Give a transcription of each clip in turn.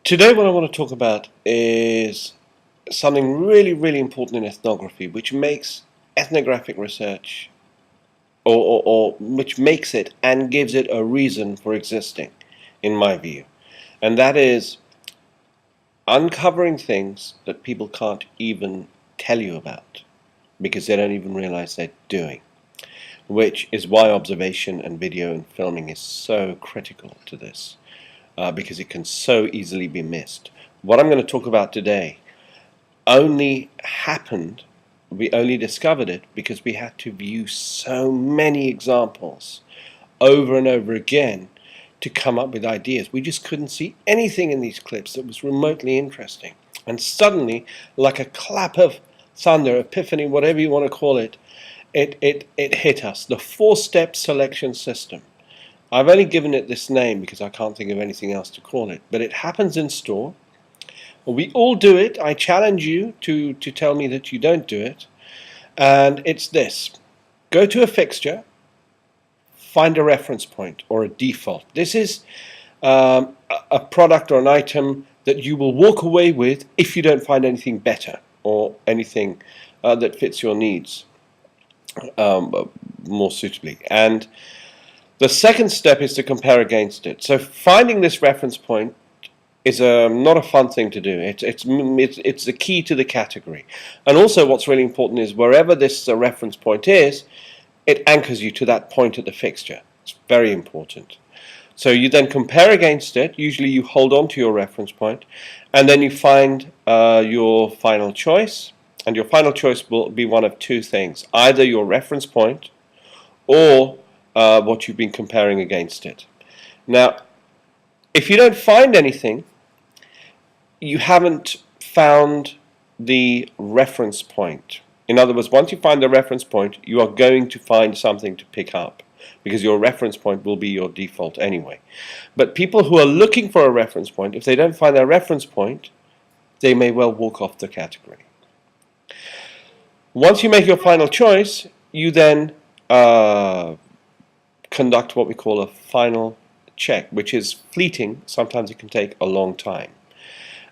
Today what I want to talk about is something really, really important in ethnography, which makes ethnographic research, or which makes it and gives it a reason for existing, in my view. And that is uncovering things that people can't even tell you about, because they don't even realize they're doing. Which is why observation and video and filming is so critical to this. Because it can so easily be missed. What I'm going to talk about today only happened, we only discovered it because we had to view so many examples over and over again to come up with ideas. We just couldn't see anything in these clips that was remotely interesting. And suddenly, like a clap of thunder, epiphany, whatever you want to call it, it hit us. The four-step selection system. I've only given it this name because I can't think of anything else to call it, but it happens in store. We all do it. I challenge you to tell me that you don't do it. And it's this. Go to a fixture, find a reference point or a default. This is a product or an item that you will walk away with if you don't find anything better or anything that fits your needs more suitably. And the second step is to compare against it. So finding this reference point is not a fun thing to do. It's the key to the category. And also what's really important is wherever this reference point is, it anchors you to that point at the fixture. It's very important. So you then compare against it. Usually you hold on to your reference point, and then you find your final choice. And your final choice will be one of two things. Either your reference point or what you've been comparing against it. Now, if you don't find anything, you haven't found the reference point. In other words, once you find the reference point, you are going to find something to pick up, because your reference point will be your default anyway. But people who are looking for a reference point, if they don't find their reference point, they may well walk off the category. Once you make your final choice, you then conduct what we call a final check, which is fleeting. Sometimes it can take a long time.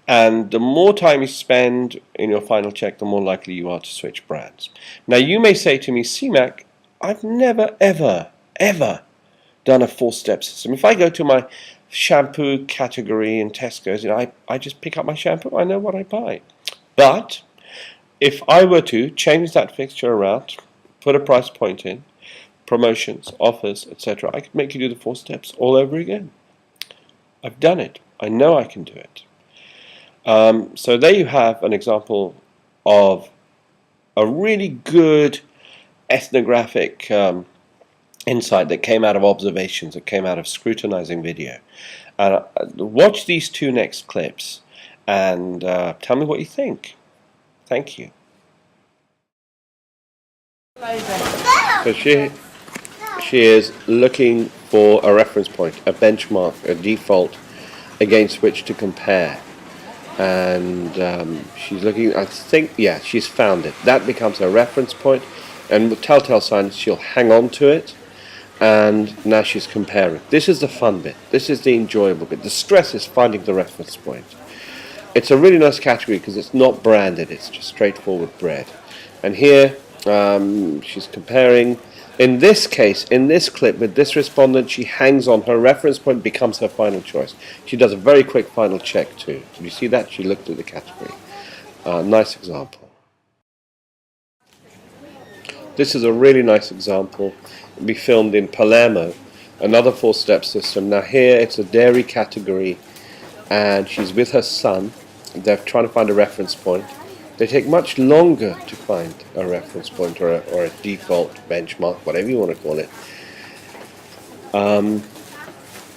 And the more time you spend in your final check, the more likely you are to switch brands. Now you may say to me, CMAC, I've never, ever, ever done a four-step system. If I go to my shampoo category in Tesco's, I just pick up my shampoo, I know what I buy. But if I were to change that fixture around, put a price point in, promotions, offers, etc., I could make you do the four steps all over again. I've done it. I know I can do it. So there you have an example of a really good ethnographic insight that came out of observations, that came out of scrutinizing video. Watch these two next clips and tell me what you think. Thank you. So she is looking for a reference point, a benchmark, a default against which to compare. And she's looking, I think, yeah, she's found it. That becomes her reference point, and with telltale signs she'll hang on to it, and now she's comparing. This is the fun bit. This is the enjoyable bit. The stress is finding the reference point. It's a really nice category because it's not branded, it's just straightforward bread. And here she's comparing. In this case, in this clip, with this respondent, she hangs on. Her reference point becomes her final choice. She does a very quick final check too. Did you see that? She looked at the category. Nice example. This is a really nice example. It'll be filmed in Palermo, another four-step system. Now here it's a dairy category, and she's with her son. They're trying to find a reference point. They take much longer to find a reference point or a default benchmark, whatever you want to call it.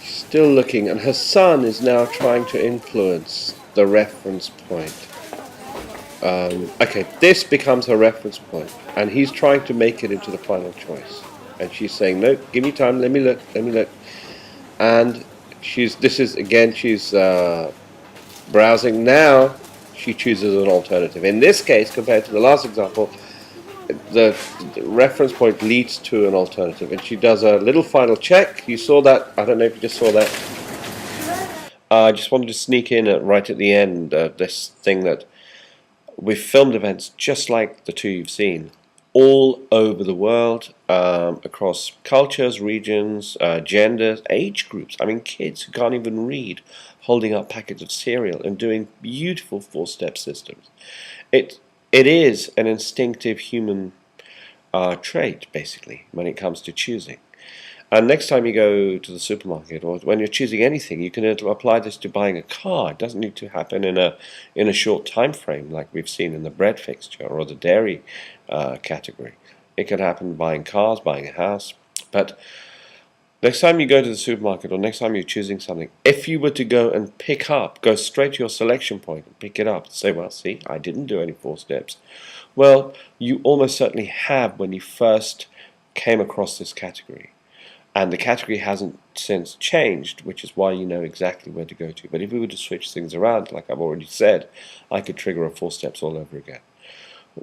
Still looking, and her son is now trying to influence the reference point. Okay, this becomes her reference point, and he's trying to make it into the final choice. And she's saying, no, give me time, let me look. And she's browsing now. She chooses an alternative. In this case, compared to the last example, the reference point leads to an alternative, and she does a little final check. You saw that. I don't know if you just saw that. I just wanted to sneak in right at the end this thing that we've filmed events just like the two you've seen all over the world, across cultures, regions, genders, age groups. I mean, kids who can't even read, holding up packets of cereal and doing beautiful four-step systems. It it is an instinctive human trait, basically, when it comes to choosing. And next time you go to the supermarket, or when you're choosing anything, you can apply this to buying a car. It doesn't need to happen in a short time frame like we've seen in the bread fixture or the dairy category. It can happen buying cars, buying a house. But next time you go to the supermarket, or next time you're choosing something, if you were to go straight to your selection point and pick it up and say, well, see, I didn't do any four steps. Well, you almost certainly have when you first came across this category. And the category hasn't since changed, which is why you know exactly where to go to. But if we were to switch things around, like I've already said, I could trigger a four steps all over again.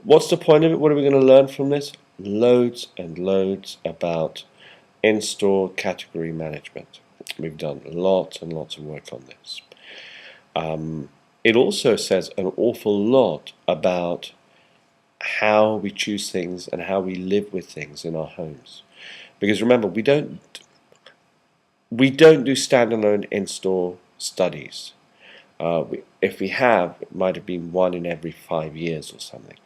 What's the point of it? What are we going to learn from this? Loads and loads about in-store category management. We've done lots and lots of work on this. It also says an awful lot about how we choose things and how we live with things in our homes. Because remember, we don't do standalone in-store studies. If we have, it might have been one in every 5 years or something.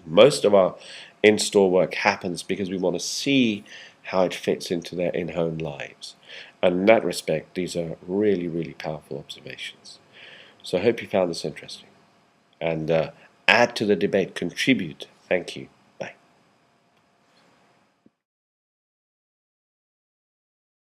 Most of our in-store work happens because we want to see how it fits into their in-home lives. And in that respect, these are really, really powerful observations. So I hope you found this interesting. And add to the debate, contribute. Thank you.